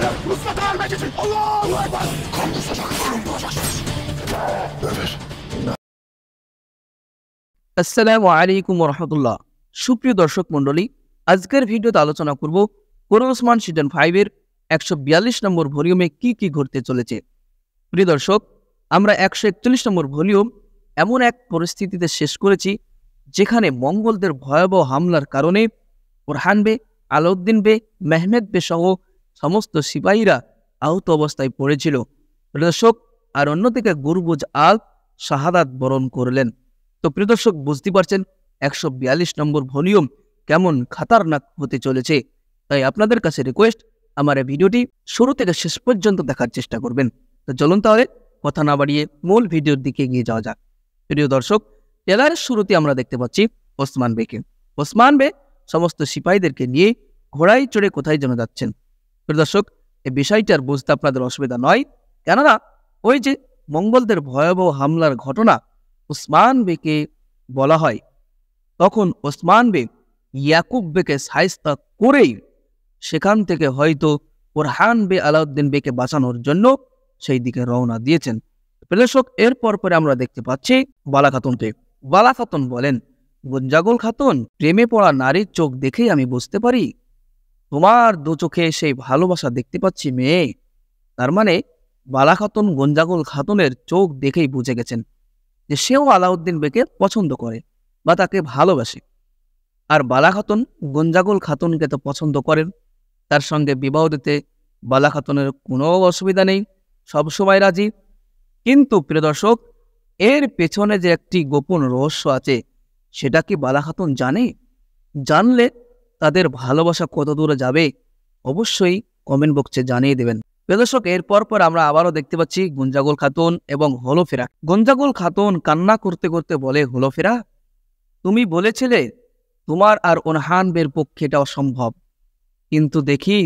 Mustafa ölmek için Allahu Ekber. Kan kusacak, ölüm bulacaksınız. Evet. আসসালামু আলাইকুম রহমতুল্লাহ। সুপ্রিয় দর্শক মণ্ডলী, আজকের ভিডিওতে আলোচনা করব কোরআন ওসমান সিজন 5 এর 142 নম্বর ভলিউমে কি কি ঘটতে চলেছে। প্রিয় দর্শক, আমরা 141 নম্বর ভলিউম এমন এক পরিস্থিতিতে শেষ করেছি যেখানে মঙ্গলদের ভয়াবহ হামলার কারণে ওরহান বে, আলাউদ্দিন বে, মেহমেদ বে সহ সমস্ত সিপাহীরা আহত অবস্থায় পড়েছিল। প্রিয় দর্শক, আর অন্যদিকে গুরবুজ আল শাহাদাত বরণ করলেন। তো প্রিয় দর্শক, বুঝতে পারছেন 142 নম্বর ভলিউম কেমন খাতারনাক হতে চলেছে। তাই আপনাদের কাছে রিকোয়েস্ট, আমার এই ভিডিওটি শুরু থেকে শেষ পর্যন্ত দেখার চেষ্টা করবেন। তো চলুন তাহলে কথা না বাড়িয়ে মূল ভিডিওর দিকে এগিয়ে যাওয়া যাক। প্রিয় দর্শক, ট্রেলারের শুরুতে আমরা দেখতে পাচ্ছি ওসমান বেকে। ওসমান বে সমস্ত সিপাহীদেরকে নিয়ে ঘোড়ায় চড়ে কোথায় যেন যাচ্ছেন। প্রিয় দর্শক, এই বিষয়টার বুঝতে আপনাদের অসুবিধা নয়, কেননা ওই যে মঙ্গলদের ভয়াবহ হামলার ঘটনা ওসমান বেকে বলা হয়, তখন ওসমান বে ইয়াকুব বেকে শায়েস্তা করেই সেখান থেকে হয়তো ওরহান বে আলাউদ্দিন বেকে বাঁচানোর জন্য সেই দিকে রওনা দিয়েছেন। দর্শক, এরপর পরে আমরা দেখতে পাচ্ছি বালা খাতুনকে। বালা খাতুন বলেন, গঞ্জাগল খাতুন, প্রেমে পড়া নারীর চোখ দেখেই আমি বুঝতে পারি তোমার দু চোখে সেই ভালোবাসা দেখতে পাচ্ছি মেয়ে। তার মানে বালা খাতুন গঞ্জাগল খাতুনের চোখ দেখেই বুঝে গেছেন যে সেও আলাউদ্দিন বেকে পছন্দ করে বা তাকে ভালোবাসে। আর বালা খাতুন গঞ্জাগল খাতুনকে তো পছন্দ করেন, তার সঙ্গে বিবাহ দিতে বালা খাতুনের কোনো অসুবিধা নেই, সবসময় রাজি। কিন্তু প্রিয় দর্শক, এর পেছনে যে একটি গোপন রহস্য আছে, সেটা কি বালা খাতুন জানে? জানলে তাদের ভালোবাসা কত দূরে যাবে অবশ্যই কমেন্ট বক্সে জানিয়ে দেবেন। প্রিয় দর্শক, এরপর পর আমরা আবারও দেখতে পাচ্ছি গঞ্জাগল খাতুন এবং হলোফেরা। গঞ্জাগল খাতুন কান্না করতে করতে বলে, হলোফেরা, তুমি বলেছিলে তোমার আর ওরহান বের পক্ষে এটা অসম্ভব, কিন্তু দেখি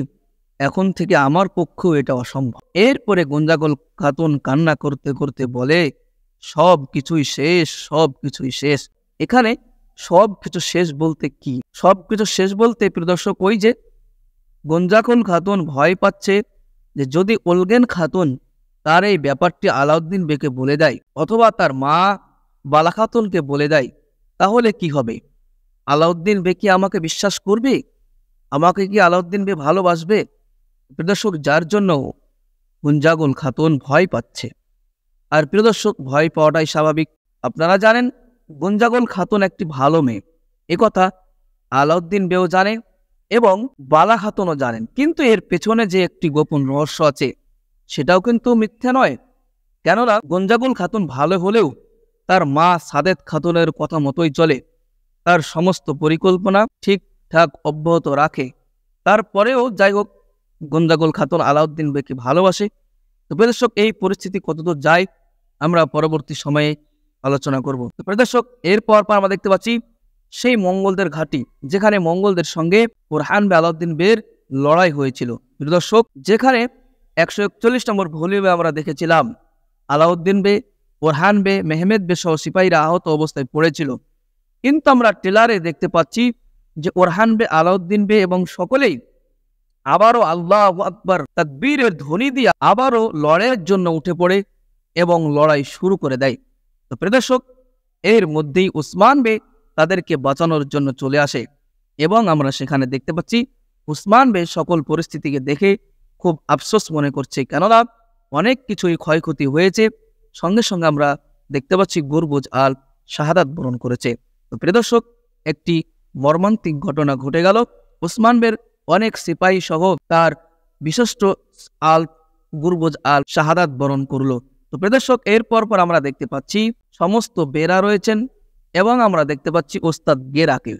এখন থেকে আমার পক্ষেও এটা অসম্ভব। এরপরে গঞ্জাগল খাতুন কান্না করতে করতে বলে, সব কিছুই শেষ, সব কিছুই শেষ। এখানে সব কিছু শেষ বলতে কি? সব কিছু শেষ বলতে প্রিয় দর্শক, ওই যে গঞ্জাগল খাতুন ভয় পাচ্ছে যে যদি ওলগেন খাতুন তার এই ব্যাপারটি আলাউদ্দিন বেকে বলে দেয় অথবা তার মা বালা খাতুনকে বলে দেয়, তাহলে কি হবে? আলাউদ্দিন বে কি আমাকে বিশ্বাস করবে? আমাকে কি আলাউদ্দিন বে ভালোবাসবে? প্রিয় দর্শক, যার জন্য গঞ্জাগল খাতুন ভয় পাচ্ছে। আর প্রিয় দর্শক, ভয় পাওয়াটাই স্বাভাবিক। আপনারা জানেন গঞ্জাগল খাতুন একটি ভালো মেয়ে, একথা আলাউদ্দিন বেও জানে এবং বালা খাতুনও জানেন। কিন্তু এর পেছনে যে একটি গোপন রহস্য আছে, সেটাও কিন্তু মিথ্যা নয়। কেননা গঞ্জাগল খাতুন ভালো হলেও তার মা সাদেত খাতুনের কথা মতোই চলে, তার সমস্ত পরিকল্পনা ঠিকঠাক অব্যাহত রাখে। তারপরেও যাই হোক, গঞ্জাগল খাতুন আলাউদ্দিন বেকে ভালোবাসে। তো দর্শক, এই পরিস্থিতি কতদূর যায় আমরা পরবর্তী সময়ে আলোচনা করব। তো দর্শক, এরপর আমরা দেখতে পাচ্ছি সেই মঙ্গলদের ঘাঁটি, যেখানে মঙ্গলদের সঙ্গে ওরহান বে আলাউদ্দিন বের লড়াই হয়েছিল। দর্শক, যেখানে 141 নম্বর ভলিউমে আমরা দেখেছিলাম আলাউদ্দিন বে, ওরহান বে, মেহমেদ বে সহ সিপাহীরা আহত অবস্থায় পড়েছিল। কিন্তু আমরা ট্রেলারে দেখতে পাচ্ছি যে ওরহান বে, আলাউদ্দিন বে এবং সকলেই আবারও আল্লাহু আকবার তাকবীরের ধ্বনি দিয়ে আবারও লড়াইয়ের জন্য উঠে পড়ে এবং লড়াই শুরু করে দেয়। তো প্রিয় দর্শক, এর মধ্যেই ওসমান বে তাদেরকে বাঁচানোর জন্য চলে আসে এবং আমরা সেখানে দেখতে পাচ্ছি ওসমান বে সকল পরিস্থিতিকে দেখে খুব আফসোস মনে করছে, কেননা অনেক কিছুই ক্ষয়ক্ষতি হয়েছে। সঙ্গে সঙ্গে আমরা দেখতে পাচ্ছি গুরবুজ আল শাহাদাত বরণ করেছে। তো প্রিয় দর্শক, একটি মর্মান্তিক ঘটনা ঘটে গেল। ওসমান বের অনেক সিপাহী সহ তার বিশিষ্ট আল গুরবুজ আল শাহাদাত বরণ করলো। তো প্রিয় দর্শক, এরপর আমরা দেখতে পাচ্ছি সমস্ত বেরা রয়েছেন এবং আমরা দেখতে পাচ্ছি ওস্তাদ গেরাকে।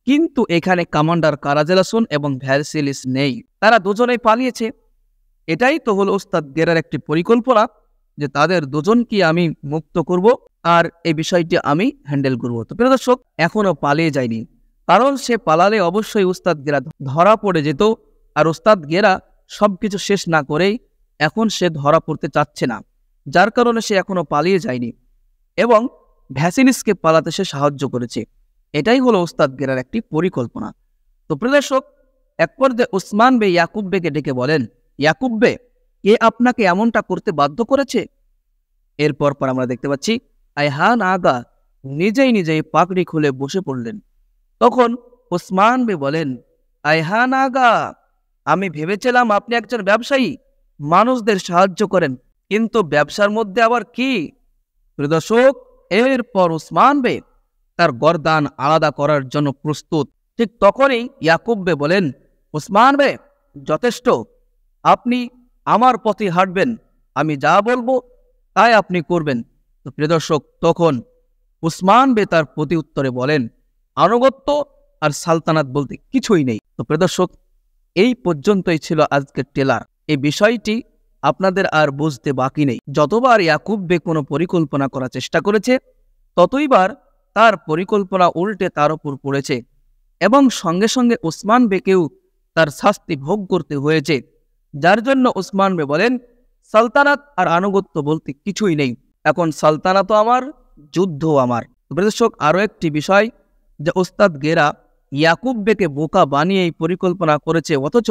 কিন্তু এখানে কমান্ডার কারাজেলাসুন এবং ভ্যারসিলিস নেই, তারা দুজনেই পালিয়েছে। এটাই তো হলো ওস্তাদ গেরার একটি পরিকল্পনা যে তাদের দুজনকে আমি মুক্ত করব আর এই বিষয়টি আমি হ্যান্ডেল করব। তো প্রিয় দর্শক, এখনো পালিয়ে যায়নি, কারণ সে পালালে অবশ্যই ওস্তাদ গেরা ধরা পড়ে যেত। আর ওস্তাদ গেরা সবকিছু শেষ না করেই এখন সে ধরা পড়তে চাচ্ছে না, যার কারণে সে এখনো পালিয়ে যায়নি এবং ভ্যাসিলিসকে পালাতে সে সাহায্য করেছে। এটাই হলো ওস্তাদ গেরার একটি পরিকল্পনা। তো প্রিয় দর্শক, এক পর্যায়ে ওসমান বে ইয়াকুব বেকে ডেকে বলেন, ইয়াকুব বে, কে আপনাকে এমনটা করতে বাধ্য করেছে? এরপর আমরা দেখতে পাচ্ছি আয়হান আগা নিজেই পাগড়ি খুলে বসে পড়লেন। তখন ওসমান বে বলেন, আয়হান আগা, আমি ভেবেছিলাম আপনি একজন ব্যবসায়ী, মানুষদের সাহায্য করেন, কিন্তু ব্যবসার মধ্যে আবার কি? প্রিয় দর্শক, এরপর ওসমান বে তার গর্দান আলাদা করার জন্য প্রস্তুত। ঠিক তখনই ইয়াকুব বে বলেন, ওসমান বে, যথেষ্ট, আপনি আমার পথে হাঁটবেন, আমি যা বলবো তাই আপনি করবেন। তো প্রিয় দর্শক, তখন ওসমান বে তার প্রতি উত্তরে বলেন, আনুগত্য আর সালতানাত বলতে কিছুই নেই। তো প্রিয় দর্শক, এই পর্যন্তই ছিল আজকের টেলার। এই বিষয়টি আপনাদের আর বুঝতে বাকি নেই। যতবার ইয়াকুব বে কোনো পরিকল্পনা করার চেষ্টা করেছে, ততইবার তার পরিকল্পনা উল্টে তার উপর পড়েছে এবং সঙ্গে সঙ্গে ওসমান বেকেও তার শাস্তি ভোগ করতে হয়েছে। যার জন্য ওসমান বে বলেন, সালতানাত আর আনুগত্য বলতে কিছুই নেই, এখন সালতানাতও আমার, যুদ্ধও আমার। দর্শক, আরও একটি বিষয় যে ওস্তাদ গেরা ইয়াকুব বেকে বোকা বানিয়ে এই পরিকল্পনা করেছে, অথচ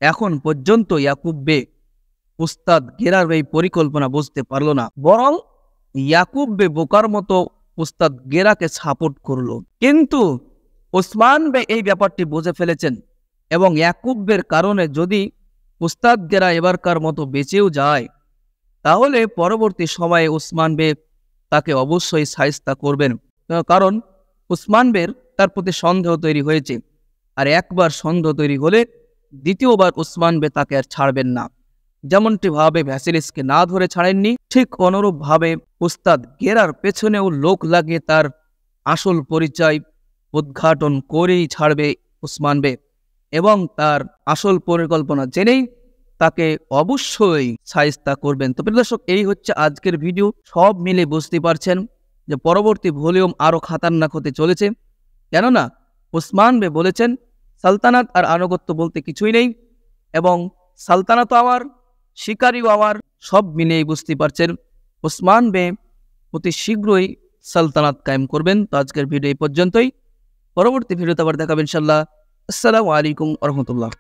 এখন পর্যন্ত ইয়াকুব বে ওস্তাদ গেরার এই পরিকল্পনা বুঝতে পারল না, বরং ইয়াকুব বে বোকার মতো ওস্তাদ গেরাকে সাপোর্ট করলো। কিন্তু ওসমান বে এই ব্যাপারটি বুঝে ফেলেছেন এবং ইয়াকুব বের কারণে যদি ওস্তাদ গেরা এবারকার মতো বেঁচেও যায়, তাহলে পরবর্তী সময়ে ওসমান বে তাকে অবশ্যই শায়েস্তা করবেন, কারণ ওসমান বের তার প্রতি সন্দেহ তৈরি হয়েছে। আর একবার সন্দেহ তৈরি হলে দ্বিতীয়বার ওসমান বে তাকে আর ছাড়বেন না। যেমনটি ভাবে ভ্যাসিলিসকে না ধরে ছাড়েননি, ঠিক অনুরূপভাবে ওস্তাদ গেরার পেছনেও লোক লাগিয়ে তার আসল পরিচয় উদ্ঘাটন করেই ছাড়বে ওসমান বে এবং তার আসল পরিকল্পনা জেনেই তাকে অবশ্যই শায়েস্তা করবেন। তো প্রিয় দর্শক, এই হচ্ছে আজকের ভিডিও। সব মিলে বুঝতে পারছেন যে পরবর্তী ভলিউম আরও খাতারনাক হতে চলেছে, কেননা ওসমান বে বলেছেন সালতানাত আর আনুগত্য বলতে কিছুই নেই এবং সালতানাতও আমার, শিকারিও আমার। সব মিলিয়েই বুঝতে পারছেন ওসমান বে অতি শীঘ্রই সালতানাত কায়েম করবেন। তো আজকের ভিডিও এই পর্যন্তই, পরবর্তী ভিডিওতে আবার দেখাবেন ইনশাআল্লাহ। আসসালামু আলাইকুম ওয়া রাহমাতুল্লাহ।